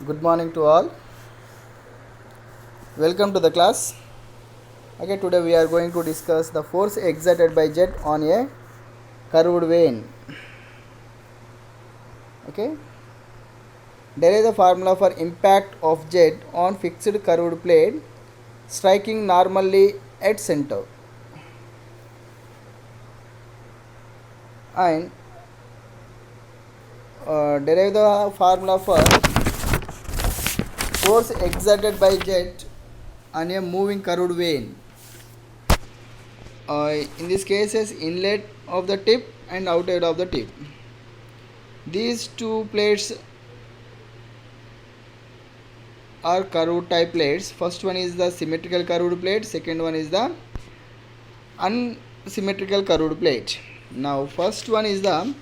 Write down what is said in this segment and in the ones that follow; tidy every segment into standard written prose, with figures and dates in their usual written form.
Good morning to all. Welcome to the class. Okay, today we are going to discuss the force exerted by jet on a curved vane. Okay, derive the formula for impact of jet on fixed curved plate striking normally at center, and derive the formula for force exerted by jet on a moving curved vane. In this case is inlet of the tip and outlet of the tip. These two plates are curved type plates. First one is the symmetrical curved plate, second one is the unsymmetrical curved plate. Now first one is the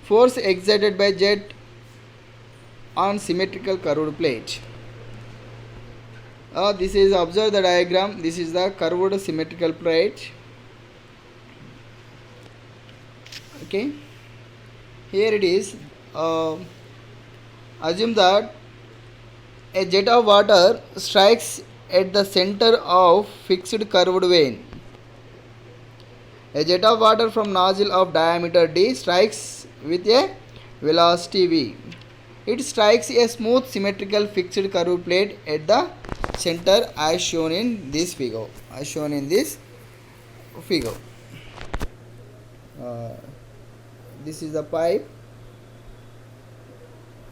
force exerted by jet on symmetrical curved plate. This is, observe the diagram. This is the curved symmetrical plate. Okay, here it is. Assume that a jet of water strikes at the center of fixed curved vane. A jet of water from nozzle of diameter d strikes with a velocity v. It strikes a smooth symmetrical fixed curved plate at the center as shown in this figure. This is the pipe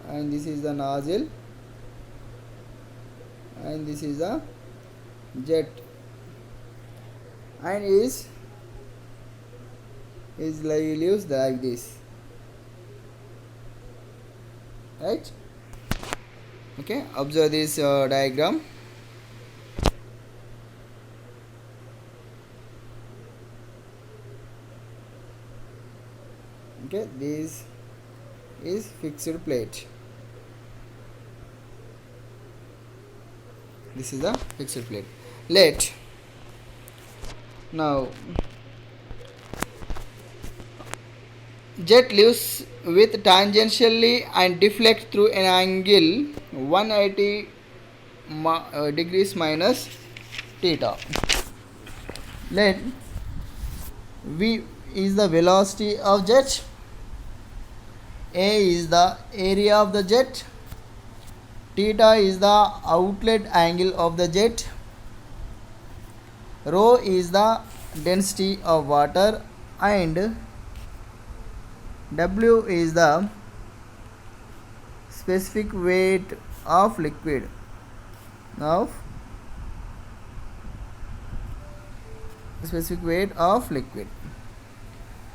and this is the nozzle and this is the jet, and is leaves like this, right? Okay, observe this diagram. Okay, this is fixed plate. This is the fixed plate. Let now jet leaves with tangentially and deflect through an angle 180 degrees minus theta. Let v is the velocity of jet, a is the area of the jet, theta is the outlet angle of the jet, rho is the density of water, and W is the specific weight of liquid.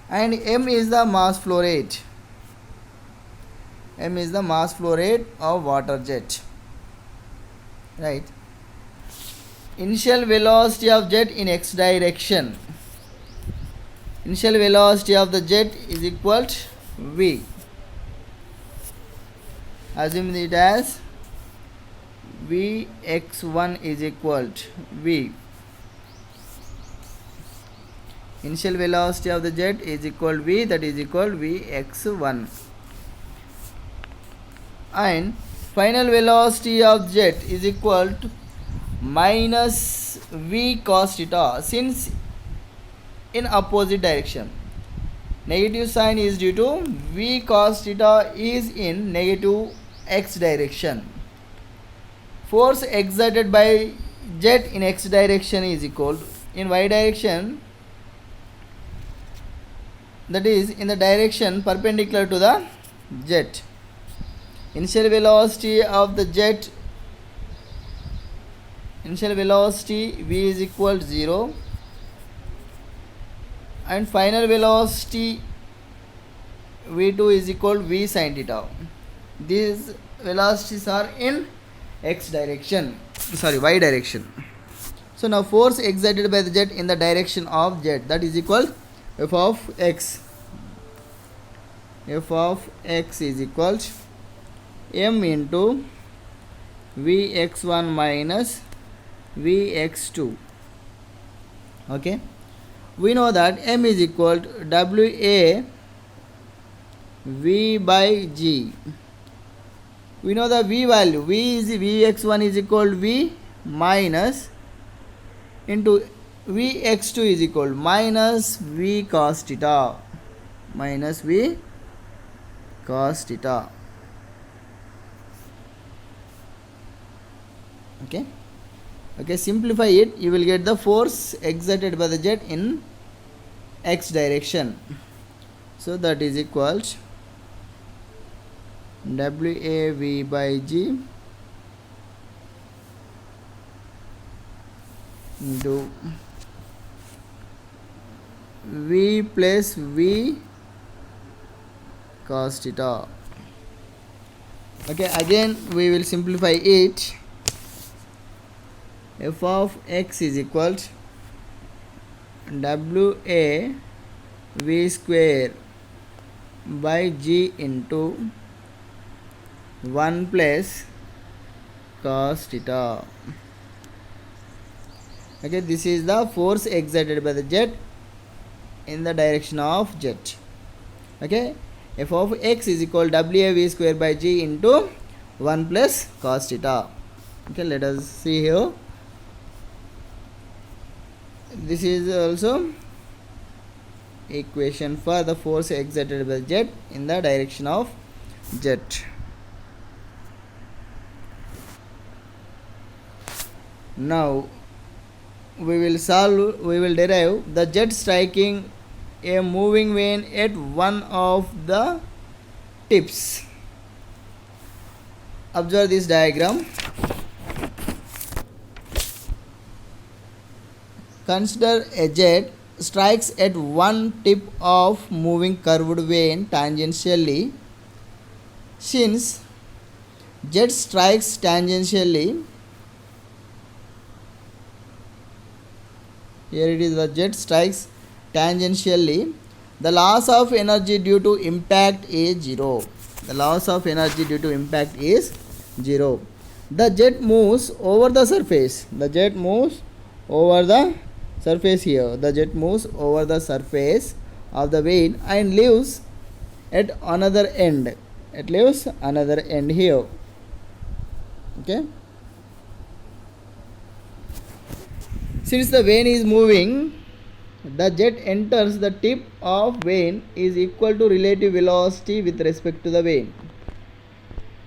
And M is the mass flow rate. M is the mass flow rate of water jet. Right. Initial velocity of jet in x direction. Initial velocity of the jet is equal to v. Assume it as vx1 is equal to v. Initial velocity of the jet is equal to v, that is equal to vx1. And final velocity of jet is equal to minus v cos theta, since in opposite direction. Negative sign is due to v cos theta is in negative x direction. Force exerted by jet in x direction is equal to, in y direction, that is in the direction perpendicular to the jet. Initial velocity of the jet, initial velocity v is equal to 0, and final velocity v2 is equal to v sin theta. These velocities are in y direction. So now force exerted by the jet in the direction of jet, that is equal f of x. F of x is equal to m into vx1 minus vx2. Okay, we know that m is equal to wa v by g. we know the v value. Vx1 is equal to v minus into Vx2 is equal to minus v cos theta, minus v cos theta. Okay, simplify it, you will get the force exerted by the jet in x direction. So that is equals WAV by G into V plus V cos theta. Okay, again we will simplify it. F of x is equal to WA V square by G into 1 plus cos theta. Okay, this is the force exerted by the jet in the direction of jet. Okay, f of x is equal to WAV square by G into 1 plus cos theta. Okay, let us see here. This is also equation for the force exerted by the jet in the direction of jet. Now we will derive the jet striking a moving vane at one of the tips. Observe this diagram. Consider a jet strikes at one tip of moving curved vane tangentially. Since jet strikes tangentially, here it is, the jet strikes tangentially, the loss of energy due to impact is 0. The loss of energy due to impact is 0. The jet moves over the surface. The jet moves over the surface here. The jet moves over the surface of the vane and leaves at another end. It leaves another end here. Okay. Since the vane is moving, the jet enters the tip of vane is equal to relative velocity with respect to the vane.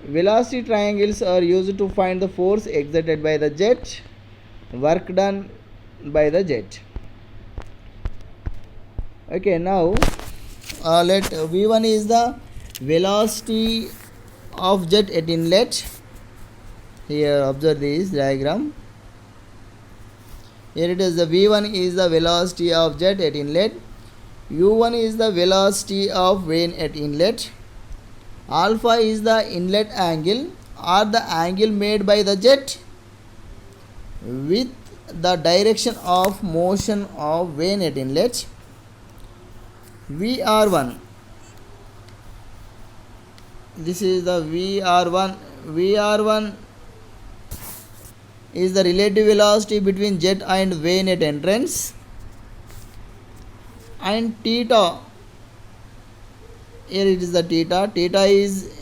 Velocity triangles are used to find the force exerted by the jet, work done by the jet. Okay, now let V1 is the velocity of jet at inlet. Here observe this diagram. Here it is, the V1 is the velocity of jet at inlet. U1 is the velocity of vane at inlet. Alpha is the inlet angle or the angle made by the jet with the direction of motion of vane at inlet. VR1, this is the VR1. VR1 is the relative velocity between jet and vane at entrance. And theta, here it is the theta. Theta is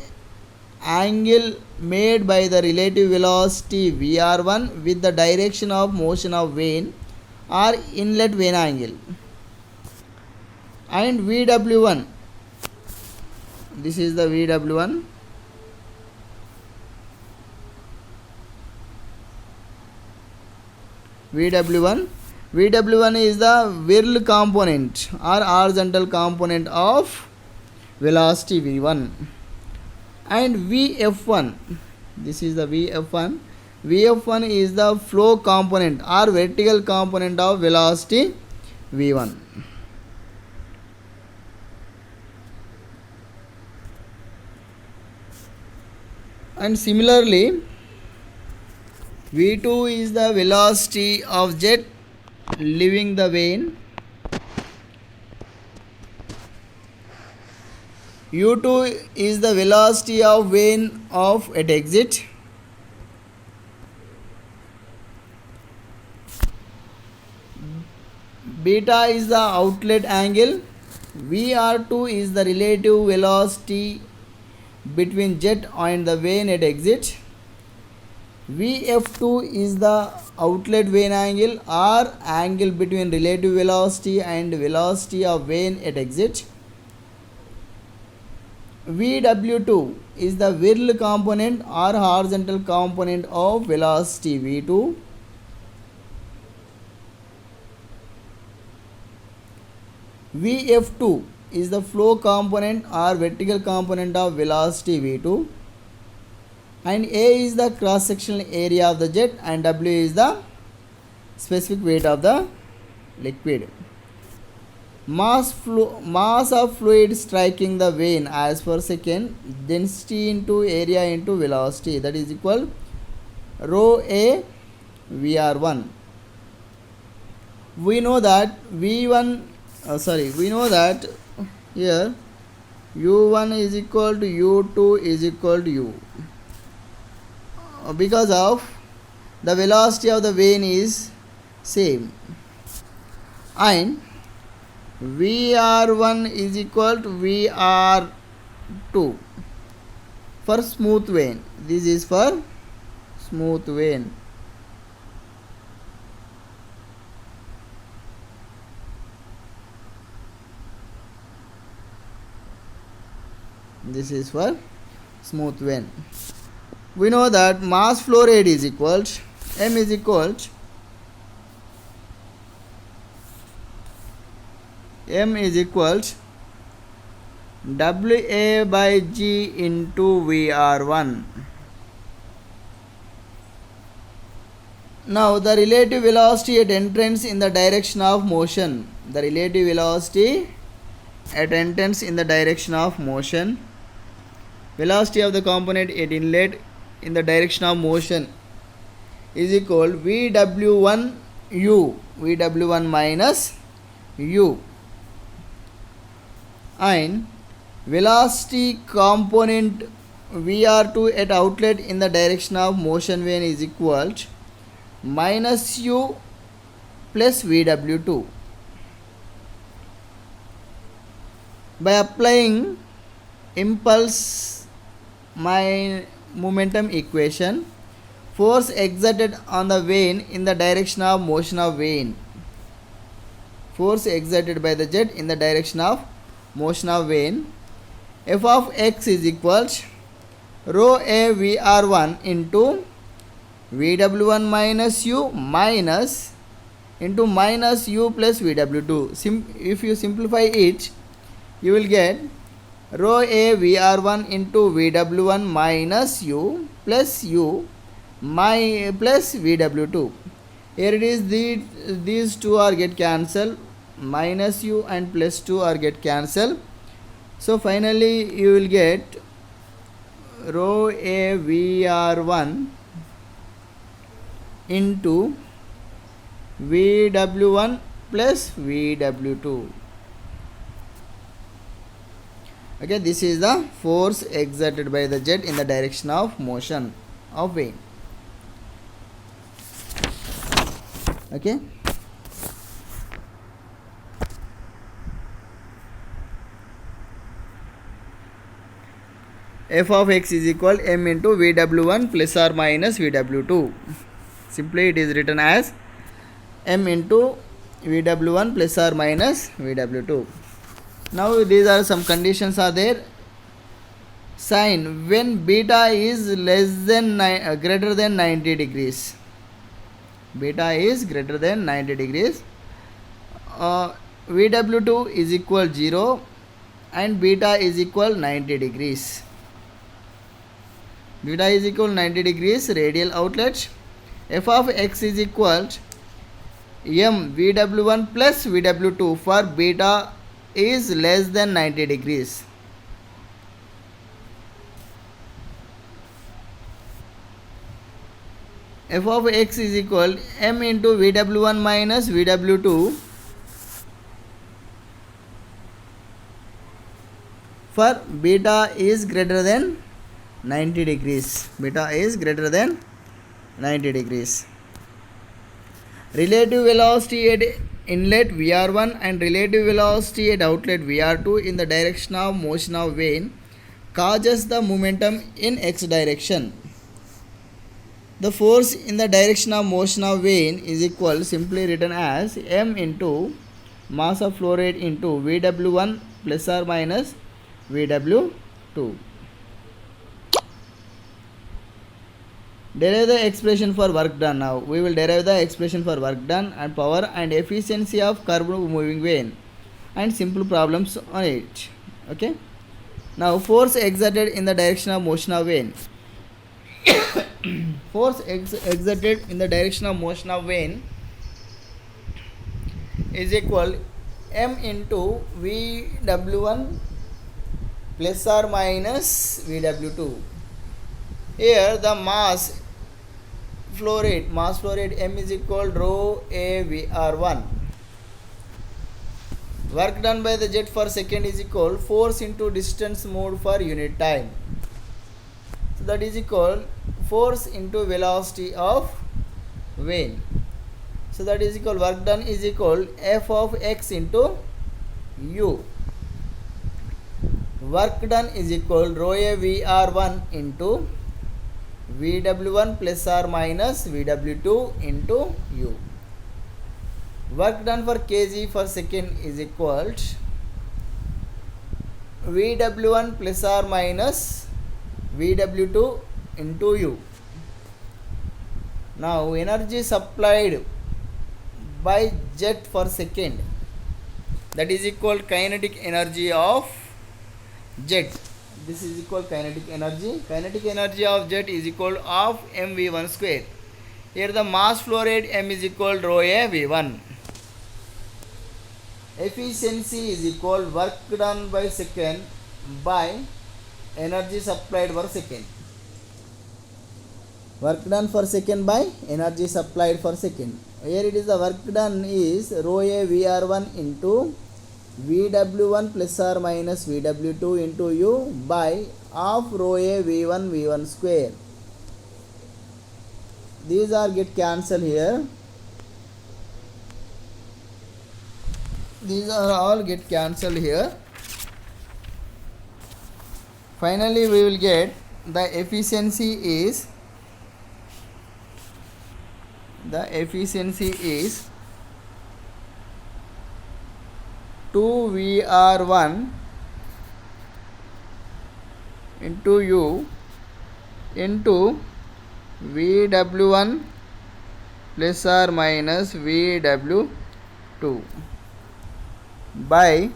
angle made by the relative velocity VR1 with the direction of motion of vane or inlet vane angle. And VW1, this is the VW1. VW1 is the whirl component or horizontal component of velocity V1. And VF1, this is the VF1. VF1 is the flow component or vertical component of velocity V1. And similarly, V2 is the velocity of jet leaving the vane. U2 is the velocity of vane of at exit. Beta is the outlet angle. VR2 is the relative velocity between jet and the vane at exit. Vf2 is the outlet vane angle or angle between relative velocity and velocity of vane at exit. Vw2 is the whirl component or horizontal component of velocity v2. Vf2 is the flow component or vertical component of velocity v2, and A is the cross sectional area of the jet and W is the specific weight of the liquid. Mass of fluid striking the vane as per second, density into area into velocity, that is equal rho A VR1. We know that we know that here U1 is equal to U2 is equal to U, because of the velocity of the vane is same, and VR1 is equal to VR2 for smooth vane. This is for smooth vane. This is for smooth vane. We know that mass flow rate is equal to M is equal to WA by G into VR1. Now the relative velocity at entrance in the direction of motion. The relative velocity at entrance in the direction of motion. Velocity of the component at inlet in the direction of motion is equal VW1 U, VW1 minus U, and velocity component VR2 at outlet in the direction of motion vane is equal to minus U plus VW2. By applying impulse momentum equation, force exerted on the vane in the direction of motion of vane, force exerted by the jet in the direction of motion of vane, f of x is equal to rho a VR1 into VW1 minus U minus into minus U plus VW2. If you simplify it, you will get rho A VR1 into VW1 minus U plus VW2. Here it is, these two are get cancelled, minus U and plus 2 are get cancelled. So finally you will get rho A VR1 into VW1 plus VW2. Okay, this is the force exerted by the jet in the direction of motion of vane. Okay. F of x is equal m into VW1 plus or minus VW2. Simply it is written as m into VW1 plus or minus VW2. Now these are some conditions are there. Sign when beta is greater than 90 degrees. Beta is greater than 90 degrees. VW2 is equal 0 and beta is equal 90 degrees. Beta is equal 90 degrees radial outlet. F of x is equal m VW1 plus VW2 for beta is less than 90 degrees. F of x is equal m into VW1 minus VW2 for beta is greater than 90 degrees. Beta is greater than 90 degrees. Relative velocity at inlet VR1 and relative velocity at outlet VR2 in the direction of motion of vane causes the momentum in x direction. The force in the direction of motion of vane is equal, simply written as m into mass of flow rate into Vw1 plus or minus Vw2. Derive the expression for work done. Now we will derive the expression for work done and power and efficiency of curved moving vane and simple problems on it. Okay. Now force exerted in the direction of motion of vane. Force exerted in the direction of motion of vane is equal m into Vw1 plus or minus Vw2. Here the mass flow rate m is equal rho a Vr1. Work done by the jet per second is equal force into distance moved for unit time. So that is equal force into velocity of vane. So that is equal work done is equal f of x into u. Work done is equal rho a Vr1 into Vw1 plus or minus Vw2 into u. Work done for kg per second is equal Vw1 plus or minus Vw2 into u. Now energy supplied by jet per second, that is equal kinetic energy of jet. This is equal kinetic energy. Kinetic energy of jet is equal of mv1 square. Here the mass flow rate m is equal rho a v1. Efficiency is equal work done by second by energy supplied per second. Work done per second by energy supplied per second. Here it is the work done is rho a Vr1 into Vw1 plus or minus Vw2 into u by half rho a V1 square. These are get cancelled here. These are all get cancelled here. Finally we will get the efficiency is 2Vr1 into u into Vw1 plus or minus Vw2 by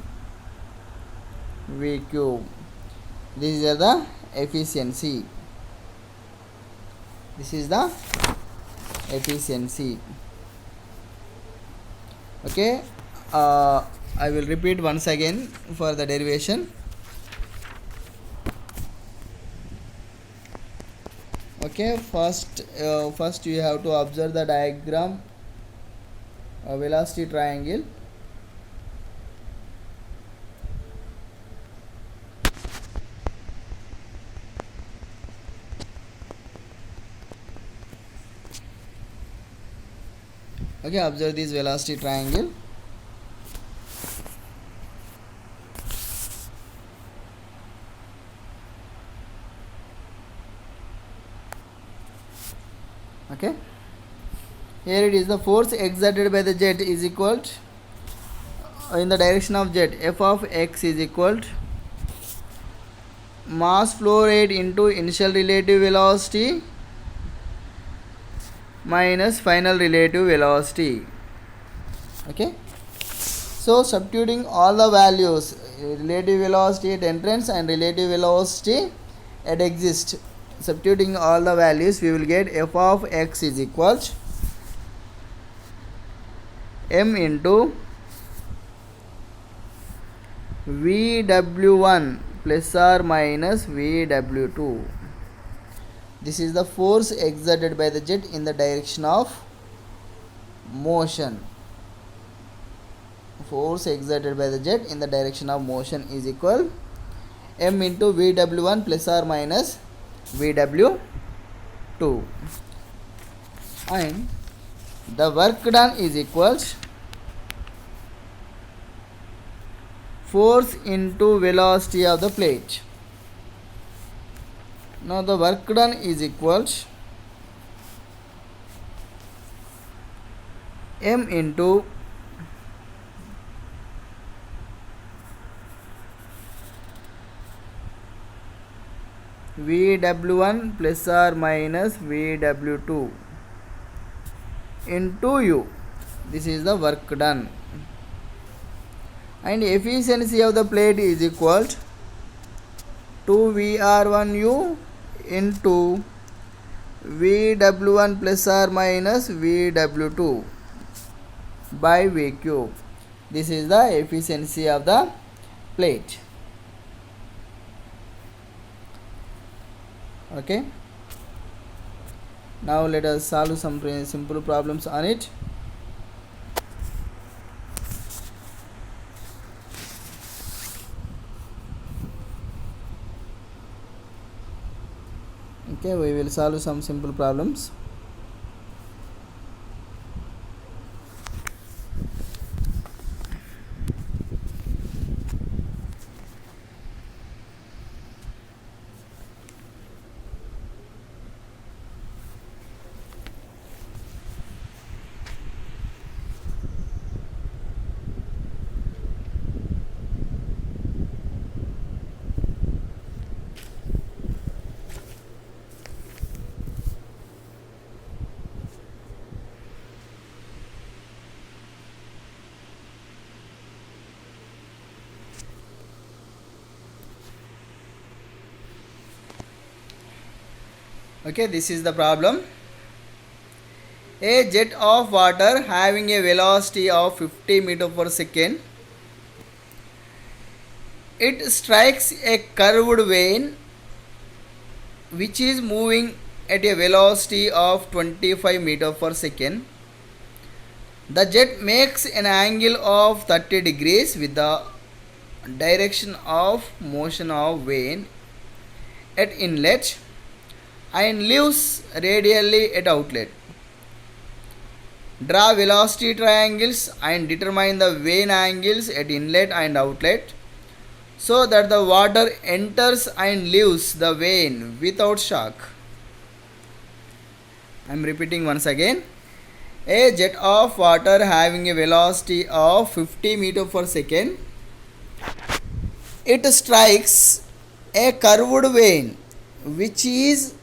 V cube. This is the efficiency. This is the efficiency. Okay. I will repeat once again for the derivation. Okay, first you have to observe the diagram velocity triangle. Okay, observe this velocity triangle. Okay, here it is the force exerted by the jet is equal to, in the direction of jet, f of x is equal to mass flow rate into initial relative velocity minus final relative velocity. Okay, so substituting all the values, relative velocity at entrance and relative velocity at exit, substituting all the values, we will get f of x is equal to m into Vw1 plus or minus Vw2. This is the force exerted by the jet in the direction of motion. Force exerted by the jet in the direction of motion is equal m into Vw1 plus or minus Vw2, and the work done is equals force into velocity of the plate. Now the work done is equals m into Vw1 plus or minus Vw2 into u. This is the work done. And efficiency of the plate is equal to Vr1u into Vw1 plus or minus Vw2 by V cube. This is the efficiency of the plate. Okay. Now let us solve some simple problems on it. Okay, we will solve some simple problems. Okay, this is the problem. A jet of water having a velocity of 50 meter per second, it strikes a curved vein which is moving at a velocity of 25 meter per second. The jet makes an angle of 30 degrees with the direction of motion of vein at inlet and leaves radially at outlet. Draw velocity triangles and determine the vein angles at inlet and outlet so that the water enters and leaves the vein without shock. I am repeating once again. A jet of water having a velocity of 50 meter per second, it strikes a curved vein which is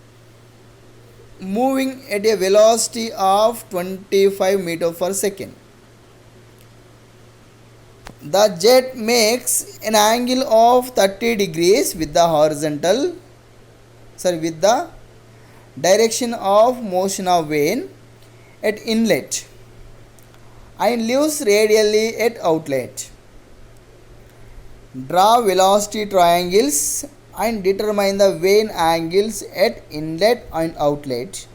moving at a velocity of 25 meter per second. The jet makes an angle of 30 degrees with the direction of motion of vein at inlet and leaves radially at outlet. Draw velocity triangles and determine the vein angles at inlet and outlet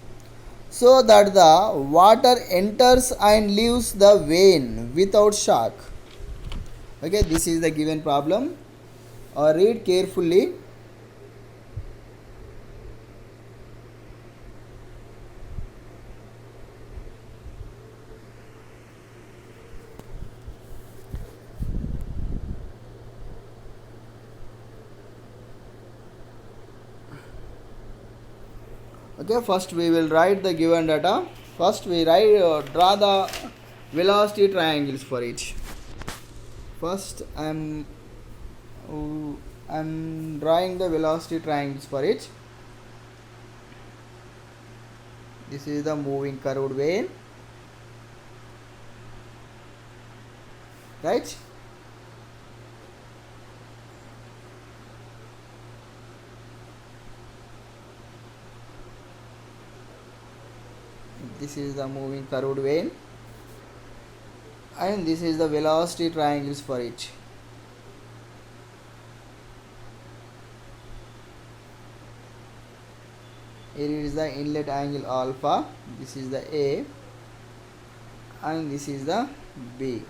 so that the water enters and leaves the vein without shock. Okay, this is the given problem. Read carefully. Okay, first we will write the given data. First we draw the velocity triangles for each. First I'm drawing the velocity triangles for it. This is the moving curved vein, right? This is the moving curved vein and this is the velocity triangles for it. Here is the inlet angle alpha, this is the A and this is the B.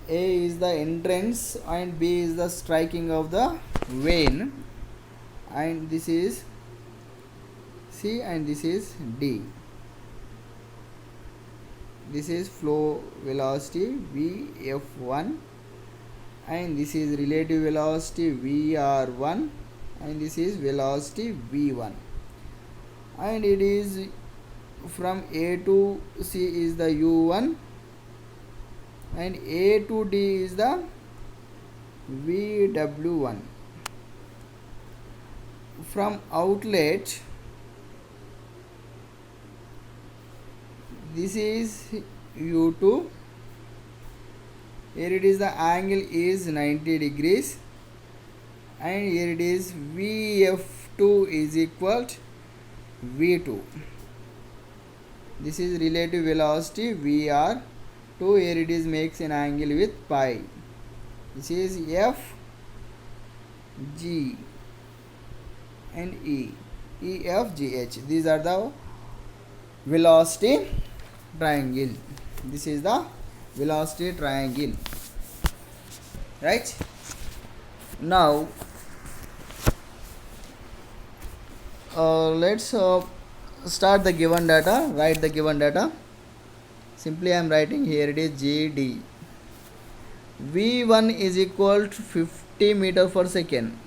A is the entrance and B is the striking of the vein and this is C and this is D. This is flow velocity Vf1 and this is relative velocity Vr1 and this is velocity v1, and it is from A to C is the u1 and A to D is the vw1. From outlet, this is u2, here it is the angle is 90 degrees, and here it is vf2 is equal to v2. This is relative velocity vr2, here it is makes an angle with pi. This is f, g and e, e f g h. These are the velocity triangle. This is the velocity triangle, right? Now let's start the given data. Write the given data. Simply I am writing here, it is GD. V1 is equal to 50 meter per second.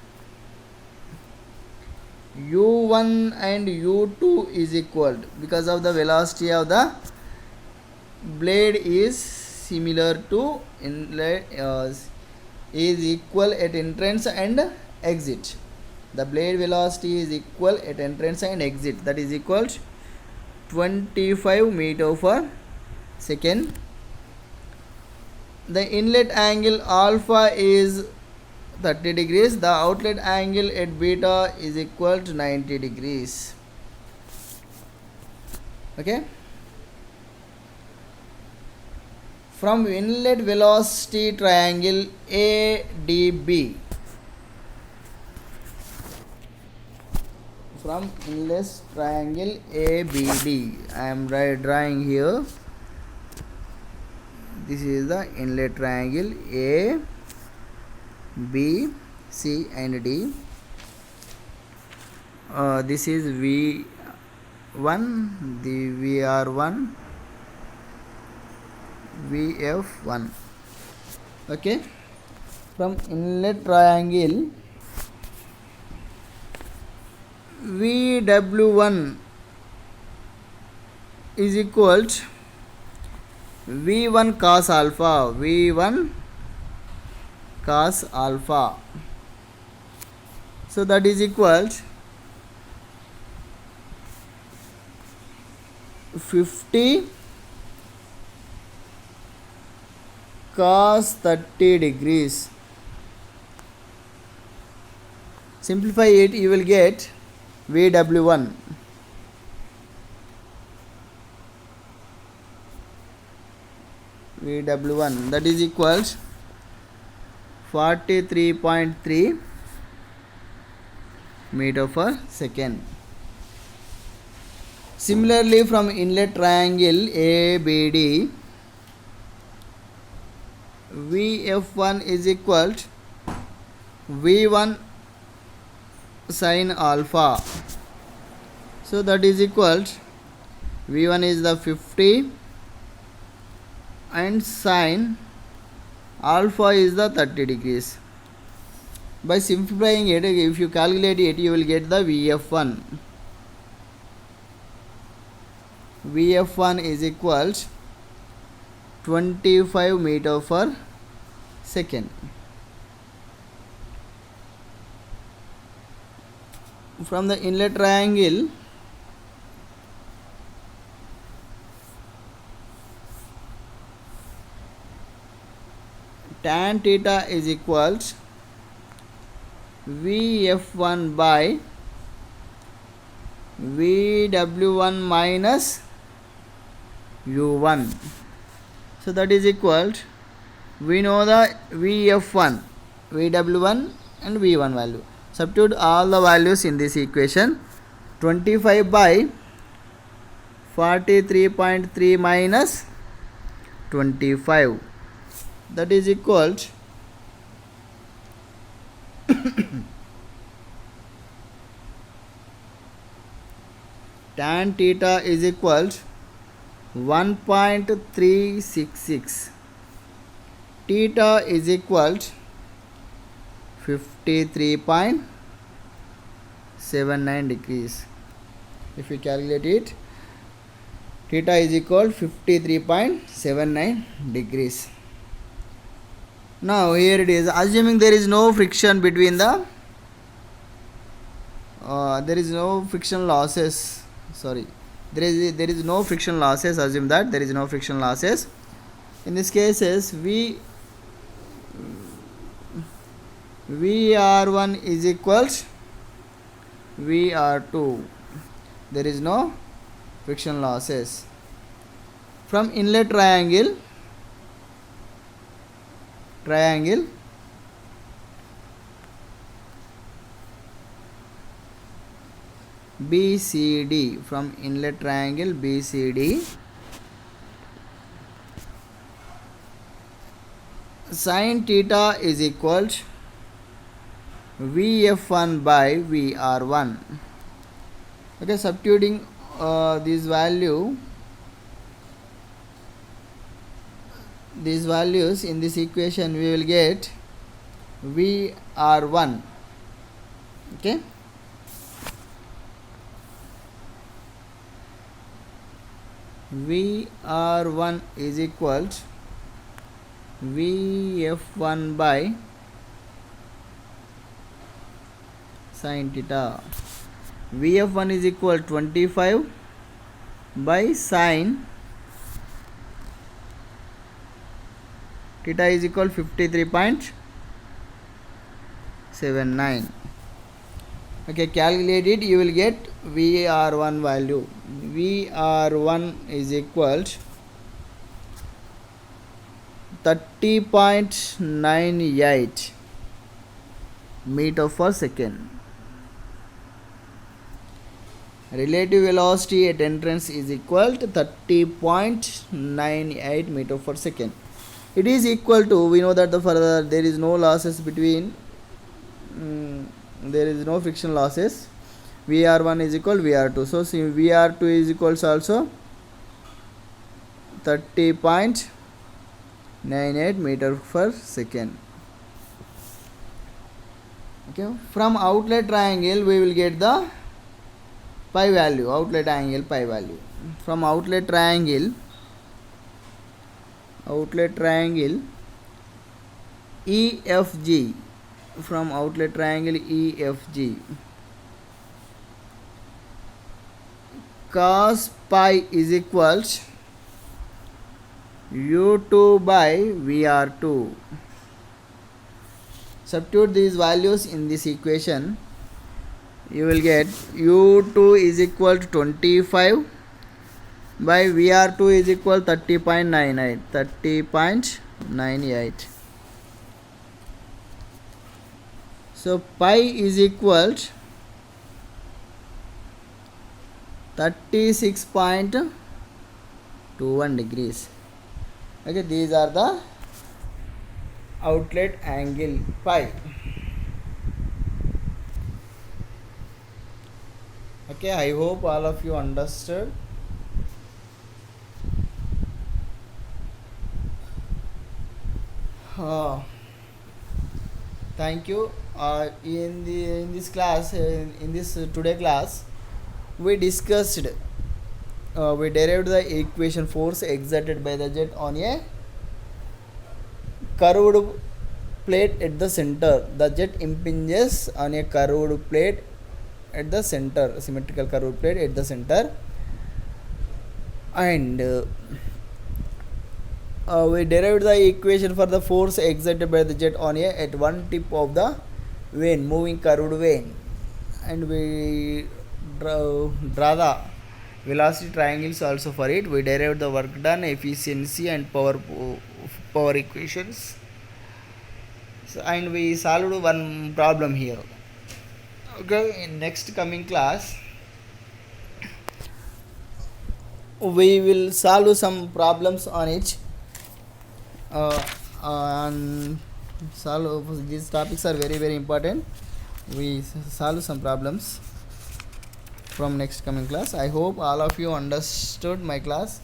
U1 and U2 is equal, because of the velocity of the blade is similar to inlet, is equal at entrance and exit. The blade velocity is equal at entrance and exit, that is equal to 25 meter per second. The inlet angle alpha is 30 degrees. The outlet angle at beta is equal to 90 degrees. Okay. From inlet velocity triangle ADB, from inlet triangle ABD, I am drawing here. This is the inlet triangle A, B, C and D. This is V1, the VR1, VF1. Okay. From inlet triangle VW1 is equal to V1 cos alpha, V1 cos alpha. So that is equal to 50 cos 30 degrees. Simplify it, you will get VW1. VW1, that is equal to 43.3 meter per second. Similarly, from inlet triangle ABD, VF1 is equal to V1 sin alpha. So that is equal to V1 is the 50 and sin alpha is the 30 degrees. By simplifying it, if you calculate it, you will get the VF1. VF1 is equal to 25 meter per second. From the inlet triangle tan theta is equal to VF1 by VW1 minus U1. So that is equal to, we know the VF1, VW1 and V1 value. Substitute all the values in this equation. 25 by 43.3 minus 25, that is equal to tan theta is equal to 1.366. Theta is equal to 53.3 79 degrees. If you calculate it, theta is equal 53.79 degrees. Now here it is, assuming there is no friction between the there is no friction losses, sorry, there is no friction losses. Assume that there is no friction losses. In this cases, VR1 is equals VR2. There is no friction losses. From inlet triangle BCD, from inlet triangle BCD, sin theta is equal to VF1 by VR1. Okay, substituting these values in this equation, we will get VR1. Okay, VR1 is equal to VF1 by sin theta. VF1 is equal 25 by sin theta is equal 53.79. Okay, calculate it, you will get VR1 value. VR1 is equal 30.98 meter per second. Relative velocity at entrance is equal to 30.98 meter per second. It is equal to, we know that the further there is no losses between there is no friction losses. VR1 is equal VR2. So VR2 is equals also 30.98 meter per second. Okay, from outlet triangle we will get the pi value, outlet angle pi value. From outlet triangle EFG, from outlet triangle EFG, cos pi is equals U2 by VR2. Substitute these values in this equation, you will get U2 is equal to 25 by VR2 is equal 30.98. So pi is equal to 36.21 degrees. Okay, these are the outlet angle pi. Okay, I hope all of you understood. Thank you. In this class, in this today class, we discussed, we derived the equation force exerted by the jet on a curved plate at the center. The jet impinges on a curved plate at the center, symmetrical curved plate at the center, and we derived the equation for the force exerted by the jet on a at one tip of the vane, moving curved vane, and we draw the velocity triangles also for it. We derived the work done, efficiency, and power equations. So, and we solved one problem here. Okay, in next coming class we will solve some problems on it. And solve these topics are very very important. We solve some problems from next coming class. I hope all of you understood my class.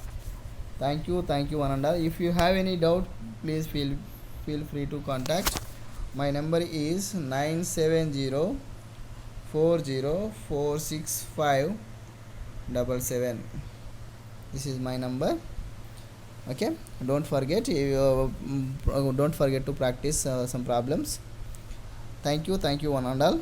Thank you one and all. If you have any doubt, please feel free to contact. My number is 970 404657. This is my number. Okay, don't forget don't forget to practice some problems. Thank you one and all.